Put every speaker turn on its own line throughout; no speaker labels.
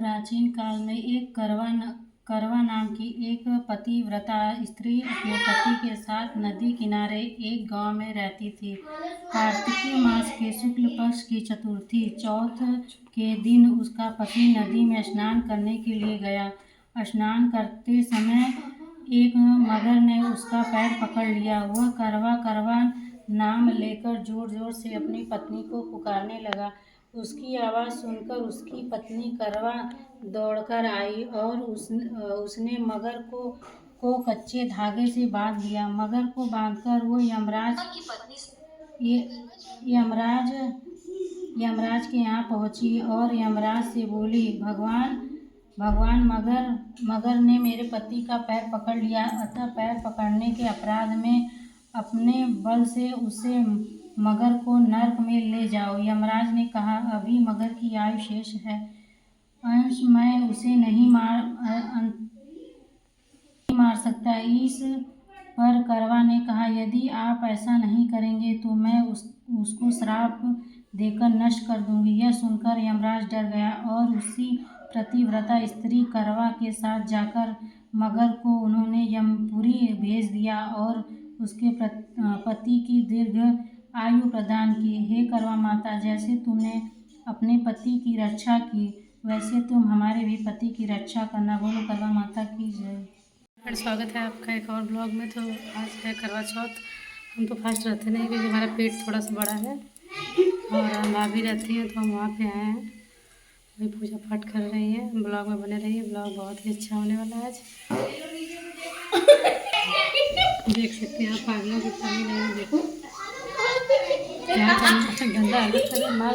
प्राचीन काल में एक करवा नाम की एक पतिव्रता स्त्री अपने पति के साथ नदी किनारे एक गांव में रहती थी। कार्तिक मास के शुक्ल पक्ष की चतुर्थी चौथ के दिन उसका पति नदी में स्नान करने के लिए गया। स्नान करते समय एक मगर ने उसका पैर पकड़ लिया। वह करवा करवा नाम लेकर जोर जोर से अपनी पत्नी को पुकारने लगा। उसकी आवाज़ सुनकर उसकी पत्नी करवा दौड़कर आई और उसने मगर को कच्चे धागे से बांध लिया। मगर को बांधकर वो यमराज के यहाँ पहुँची और यमराज से बोली, भगवान मगर ने मेरे पति का पैर पकड़ लिया, अतः पैर पकड़ने के अपराध में अपने बल से उसे मगर को नरक में ले जाओ। यमराज ने कहा, अभी मगर की आयु शेष है, अंश मैं उसे नहीं मार सकता। इस पर करवा ने कहा, यदि आप ऐसा नहीं करेंगे तो मैं उसको श्राप देकर नष्ट कर दूंगी। यह सुनकर यमराज डर गया और उसी पतिव्रता स्त्री करवा के साथ जाकर मगर को उन्होंने यमपुरी भेज दिया और उसके पति की दीर्घ आयु प्रदान की। हे करवा माता, जैसे तुमने अपने पति की रक्षा की वैसे तुम हमारे भी पति की रक्षा करना। बोलो करवा माता की जय। स्वागत है आपका एक और ब्लॉग में। तो आज है करवा चौथ। हम तो फास्ट रहते नहीं क्योंकि हमारा पेट थोड़ा सा बड़ा है और भाभी रहती है तो हम वहाँ पे आए हैं। अभी पूजा पाठ कर रही है। ब्लॉग में बने रहिए, ब्लॉग बहुत ही अच्छा होने वाला है आज। देख सकते हैं आप पागलों की पानी नहीं, देखो क्या गंदा हालत है। मार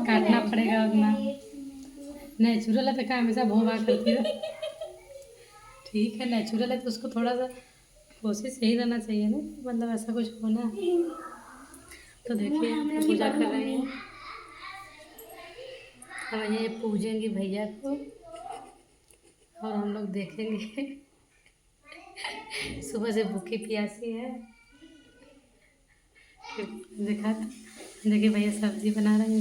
काटना पड़ेगा अपना। नेचुरल है तो क्या हमेशा भोंगा करती है। ठीक है, नेचुरल है तो उसको थोड़ा सा कोशिश सही रहना चाहिए ना, मतलब ऐसा कुछ होना। तो देखिए पूजा कर रहे हैं हम, ये पूजेंगे भैया को और हम लोग देखेंगे। सुबह से भूखी प्यासी है। देखिए भैया सब्जी बना रहे हैं।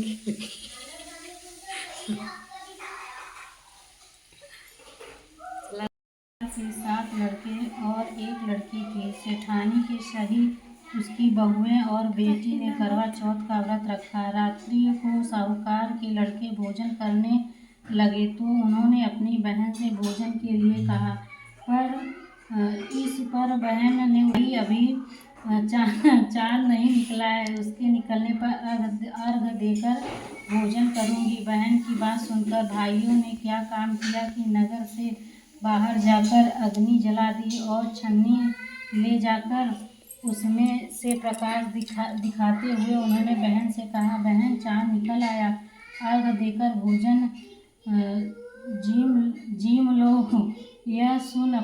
से 7 लड़के और 1 लड़की थी। सेठानी के सहित उसकी बहुएं और बेटी ने करवा चौथ का व्रत रखा। रात्रि को साहूकार के लड़के भोजन करने लगे तो उन्होंने अपनी बहन से भोजन के लिए कहा, पर इस पर बहन ने अभी चांद नहीं निकला है, उसके निकलने पर अर्घ देकर भोजन करूंगी। बहन की बात सुनकर भाइयों ने क्या काम किया कि नगर से बाहर जाकर अग्नि जला दी और छन्नी ले जाकर उसमें से प्रकाश दिखाते हुए उन्होंने बहन से कहा, बहन चांद निकल आया, अर्घ देकर भोजन जीम लो। यह सुन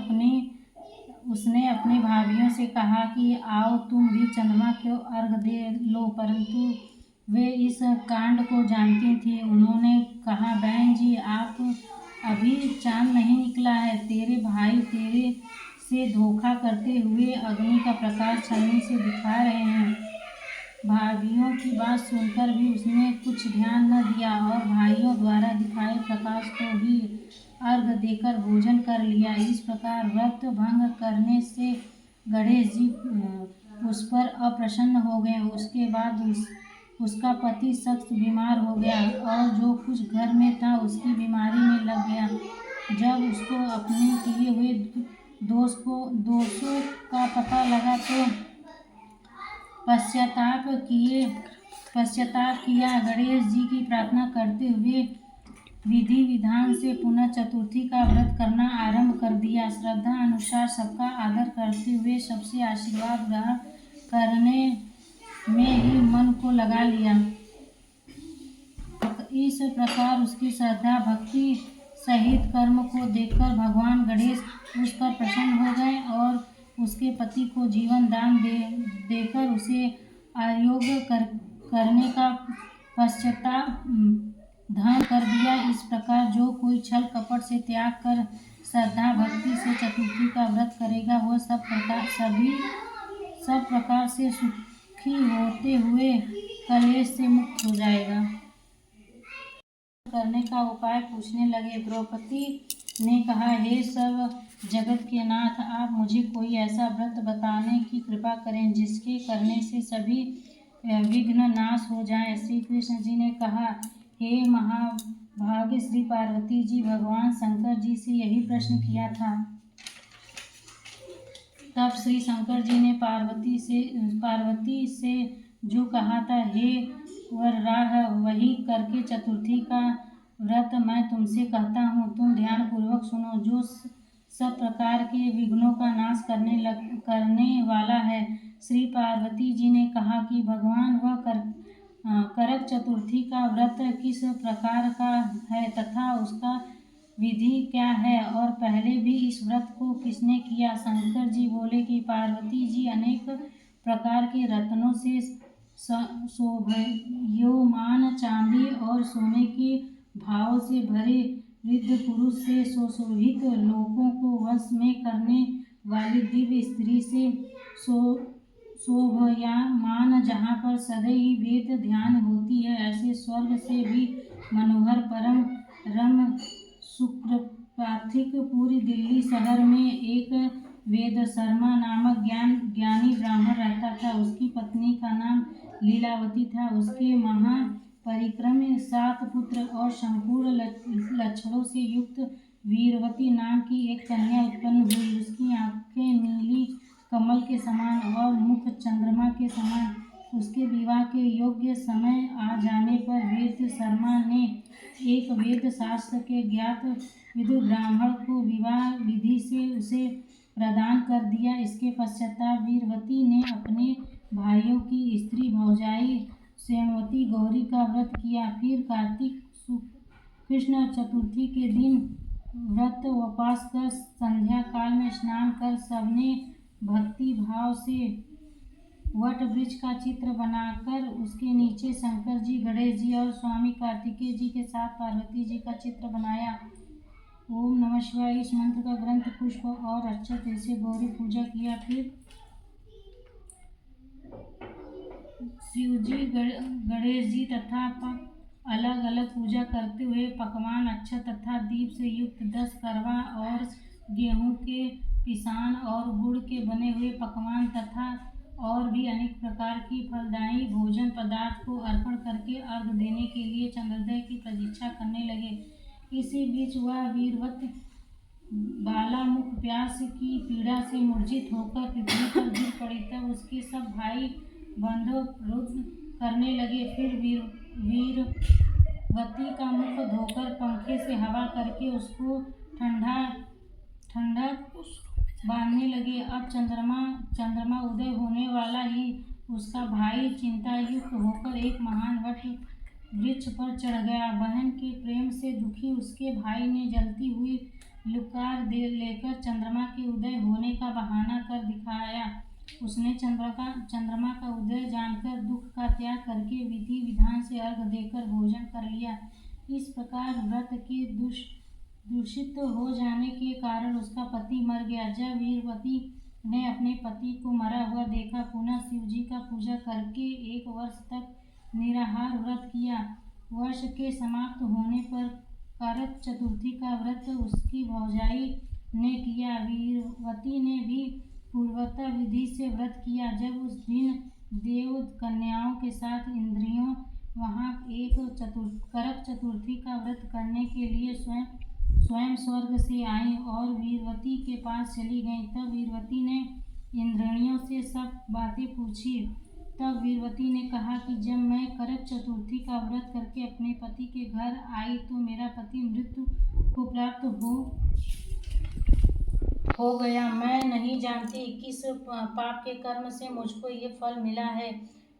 उसने अपनी भाभियों से कहा कि आओ तुम भी चंद्रमा को अर्घ दे लो, परंतु वे इस कांड को जानती थी। उन्होंने कहा, बहन जी आप अभी चांद नहीं निकला है, तेरे भाई तेरे से धोखा करते हुए अग्नि का प्रकाश छन्नी से दिखा रहे हैं। भाइयों की बात सुनकर भी उसने कुछ ध्यान न दिया और भाइयों द्वारा दिखाए प्रकाश को ही अर्घ देकर भोजन कर लिया। इस प्रकार व्रत भंग करने से गणेश जी उस पर अप्रसन्न हो गए। उसके बाद उसका पति सख्त बीमार हो गया और जो कुछ घर में था उसकी बीमारी में लग गया। जब उसको अपने किए हुए दोषों का पता लगा तो पश्चाताप किया। गणेश जी की प्रार्थना करते हुए विधि विधान से पुनः चतुर्थी का व्रत करना आरंभ कर दिया। श्रद्धा अनुसार सबका आदर करते हुए सबसे आशीर्वाद ग्रहण करने में ही मन को लगा लिया। इस प्रकार उसकी श्रद्धा भक्ति सहित कर्म को देखकर भगवान गणेश उस पर प्रसन्न हो गए और उसके पति को जीवन दान देकर उसे आरोग्य करने का पश्चाताप धान कर दिया। इस प्रकार जो कोई छल कपट से त्याग कर श्रद्धा भक्ति से चतुर्थी का व्रत करेगा वह सब प्रकार से सुखी होते हुए कलेश से मुक्त हो जाएगा। करने का उपाय पूछने लगे। द्रौपदी ने कहा, हे सब जगत के नाथ, आप मुझे कोई ऐसा व्रत बताने की कृपा करें जिसके करने से सभी विघ्न नाश हो जाएं। श्री कृष्ण जी ने कहा, हे महाभाग्य श्री पार्वती जी, भगवान शंकर जी से यही प्रश्न किया था। तब श्री शंकर जी ने पार्वती से जो कहा था, हे वरराह, वही करके चतुर्थी का व्रत मैं तुमसे कहता हूँ। तुम ध्यान पूर्वक सुनो, जो सब प्रकार के विघ्नों का नाश करने वाला है। श्री पार्वती जी ने कहा कि भगवान, वह करक चतुर्थी का व्रत किस प्रकार का है तथा उसका विधि क्या है, और पहले भी इस व्रत को किसने किया? शंकर जी बोले कि पार्वती जी, अनेक प्रकार के रत्नों से शोभायमान चांदी और सोने के भाव से भरे वृद्ध पुरुष से सुशोभित लोगों को वश में करने वाली दिव्य स्त्री से शोभायमान, जहाँ पर सदैव वेद ध्यान होती है, ऐसे स्वर्ग से भी मनोहर परम रम शुक्रपाथिक पूरी दिल्ली शहर में एक वेद शर्मा नामक ज्ञानी ब्राह्मण रहता था। उसकी पत्नी का नाम लीलावती था। उसके महापरिक्रमी 7 पुत्र और संपूर्ण लक्षणों से युक्त वीरवती नाम की एक कन्या उत्पन्न हुई। उसकी आंखें नीली कमल के समान और मुख चंद्रमा के समान। उसके विवाह के योग्य समय आ जाने पर वेद शर्मा ने एक वेद शास्त्र के ज्ञात विदुर ब्राह्मण को विवाह विधि से उसे प्रदान कर दिया। इसके पश्चात वीरवती ने अपने भाइयों की स्त्री भौजाई स्वयंवती गौरी का व्रत किया। फिर कार्तिक कृष्ण चतुर्थी के दिन व्रत उपवास कर संध्या काल में स्नान कर सबने भक्ति भाव से वट वृक्ष का चित्र बनाकर उसके नीचे शंकर जी, गणेश जी और स्वामी कार्तिकेय जी के साथ पार्वती जी का चित्र बनाया। ओम नमः शिवाय इस मंत्र का ग्रंथ, पुष्प और अक्षत से गौरी पूजा किया। फिर शिवजी, गणेश जी तथा अलग अलग पूजा करते हुए पकवान, अक्षत तथा दीप से युक्त 10 करवा और गेहूं के पिसान और गुड़ के बने हुए पकवान तथा और भी अनेक प्रकार की फलदायी भोजन पदार्थ को अर्पण करके अर्घ देने के लिए चंद्रोदय की प्रतीक्षा करने लगे। इसी बीच वह वीरवत बाला मुख प्यास की पीड़ा से मूर्छित होकर पृथ्वी पर गिर पड़ी। तब उसके सब भाई बंधु रुद्र करने लगे। फिर वीरवती का मुख धोकर पंखे से हवा करके उसको ठंडा बांधने लगे। अब चंद्रमा उदय होने वाला ही उसका भाई चिंतायुक्त होकर एक महान वट वृक्ष पर चढ़ गया। बहन के प्रेम से दुखी उसके भाई ने जलती हुई लुकार लेकर चंद्रमा के उदय होने का बहाना कर दिखाया। उसने चंद्रमा का उदय जानकर दुख का त्याग करके विधि विधान से अर्घ देकर भोजन कर लिया। इस प्रकार व्रत के दूषित हो जाने के कारण उसका पति मर गया। जब वीरवती ने अपने पति को मरा हुआ देखा, पुनः शिवजी का पूजा करके 1 वर्ष तक निराहार व्रत किया। वर्ष के समाप्त होने पर करक चतुर्थी का व्रत उसकी भौजाई ने किया। वीरवती ने भी पूर्वता विधि से व्रत किया। जब उस दिन देव कन्याओं के साथ इंद्रियों वहाँ एक करक चतुर्थी का व्रत करने के लिए स्वयं स्वर्ग से आई और वीरवती के पास चली गईं। तब वीरवती ने इंद्रियों से सब बातें पूछी। तब वीरवती ने कहा कि जब मैं करक चतुर्थी का व्रत करके अपने पति के घर आई तो मेरा पति मृत्यु को प्राप्त हो गया। मैं नहीं जानती किस पाप के कर्म से मुझको ये फल मिला है।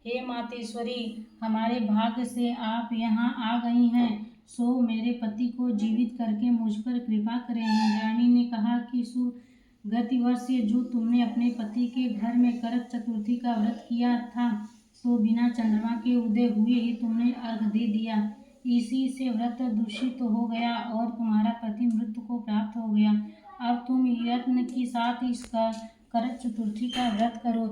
हे मातेश्वरी, हमारे भाग्य से आप यहाँ आ गई हैं, सो मेरे पति को जीवित करके मुझ पर कृपा करें। इंद्राणी ने कहा कि सुगतिवर्ष से जो तुमने अपने पति के घर में करक चतुर्थी का व्रत किया था, तो बिना चंद्रमा के उदय हुए ही तुमने अर्घ दे दिया। इसी से व्रत दूषित हो गया और तुम्हारा पति मृत्यु को प्राप्त हो गया। अब तुम यत्न के साथ इस करक चतुर्थी का व्रत करो।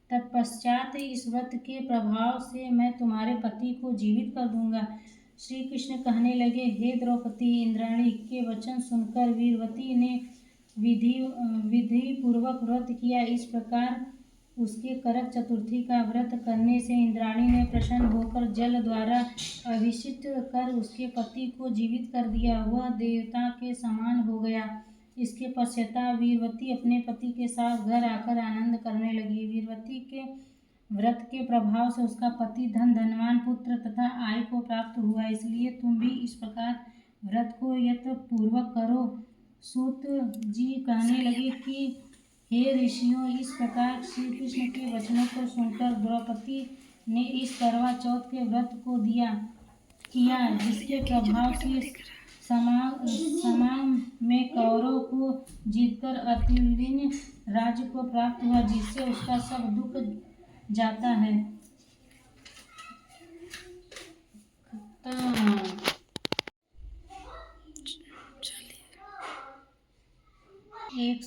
तत्पश्चात इस व्रत के प्रभाव से मैं तुम्हारे पति को जीवित कर दूंगा। श्री कृष्ण कहने लगे, हे द्रौपदी, इंद्राणी के वचन सुनकर वीरवती ने विधि पूर्वक व्रत किया। इस प्रकार उसके करक चतुर्थी का व्रत करने से इंद्राणी ने प्रसन्न होकर जल द्वारा अभिषिक्त कर उसके पति को जीवित कर दिया। वह देवता के समान हो गया। इसके पश्चात वीरवती अपने पति के साथ घर आकर आनंद करने लगी। वीरवती के व्रत के प्रभाव से उसका पति धनवान पुत्र तथा आय को प्राप्त हुआ। इसलिए तुम भी इस प्रकार व्रत को यत्न पूर्वक करो। सूत जी कहने लगे कि हे ऋषियों, इस प्रकार श्री कृष्ण के वचनों को सुनकर द्रौपदी ने इस करवा चौथ के व्रत को किया, जिसके प्रभाव से समाम में कौरव को जीतकर अतुलनीय राज्य को प्राप्त हुआ, जिससे उसका सब दुख जाता है। एक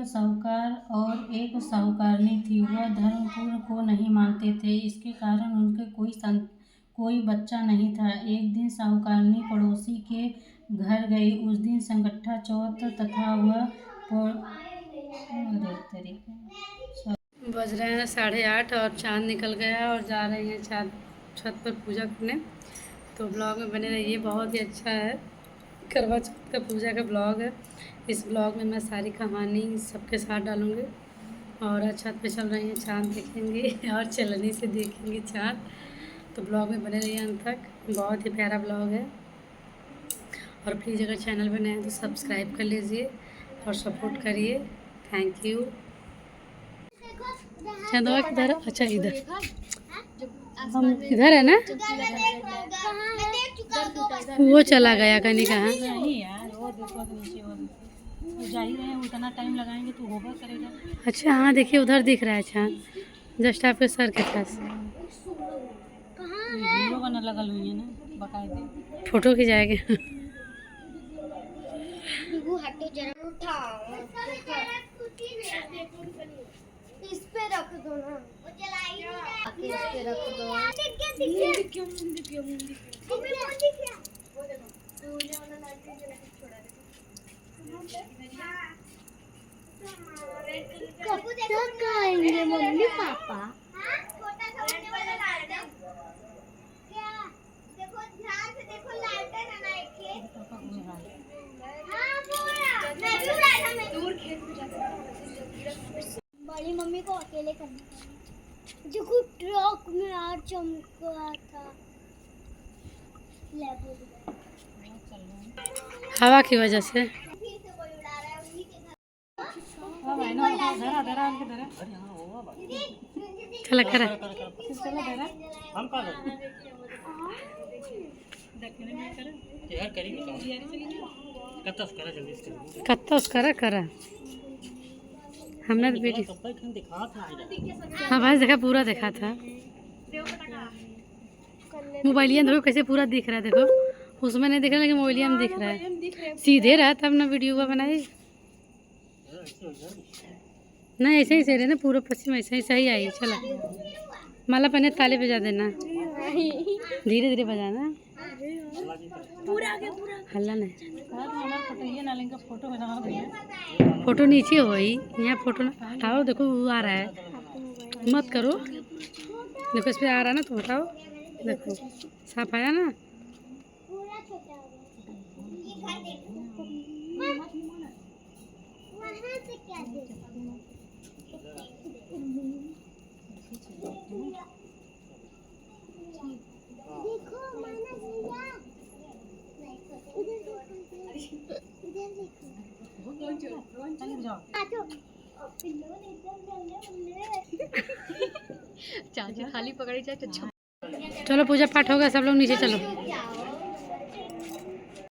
साहूकार और एक साहूकारनी थी। वह धर्मपुर को नहीं मानते थे। इसके कारण उनके कोई बच्चा नहीं था। एक दिन साहूकारनी पड़ोसी के घर गई। उस दिन संगठा चौथ तथा वह
बज रहे हैं 8:30 और चाँद निकल गया और जा रहे हैं छत पर पूजा करने। तो ब्लॉग में बने रहिए, बहुत ही अच्छा है। करवा चौथ का पूजा का ब्लॉग है। इस ब्लॉग में मैं सारी कहानी सबके साथ डालूँगी। और छत पे चल रही हैं, चाँद देखेंगे और चलनी से देखेंगे चाँद। तो ब्लॉग में बने रहिए अंत तक। बहुत ही प्यारा ब्लॉग है। और प्लीज़ अगर चैनल पर नए हैं तो सब्सक्राइब कर लीजिए और सपोर्ट करिए। Thank you. चंदवा किधर? अच्छा इधर, हम इधर है ना। वो चला गया कहीं कहाँ।
नहीं यार, वो देखो नीचे वो जा ही रहे हैं, उतना टाइम लगाएंगे तो होगा करेगा।
अच्छा हाँ, देखिए उधर दिख रहा है चाँद, जस्ट आपके सर के पास।
वीडियो बना लगल हुई है ना, बकायदे
फोटो खिंचाएंगे।
इस पे रख दो ना, इस पे रख दो। कब तक आएंगे मम्मी पापा? देखो ध्यान से देखो, लालटेन है ना एक के। मैं भी उड़ा था, मैं दूर खेत में जाता। बड़ी मम्मी को अकेले करना। देखो ट्रक में आज चमका था।
हवा की वजह से। चला करा कत्तस करा हमने तो वीडियो। हाँ भाई देखा, पूरा देखा था। मोबाइलिया देखो कैसे पूरा दिख रहा है। देखो उसमें नहीं दिख रहा, लेकिन मोबाइलिया में दिख रहा है। सीधे रहा तब ना वीडियो बनाए। नहीं ऐसे ही सही रहे ना, पूरा पश्चिम ऐसे ही सही आई। चला माला पहने, ताले बजा देना, धीरे धीरे बजाना, हल्ला नहीं। फोटो नीचे हो गई, यहाँ फोटो हटाओ। देखो वो आ रहा है, मत करो। देखो इस पर आ रहा है ना, तो हटाओ। देखो साफ आया ना। चाची खाली पकड़ी जाए तो। चलो पूजा पाठ हो गया, सब लोग नीचे चलो।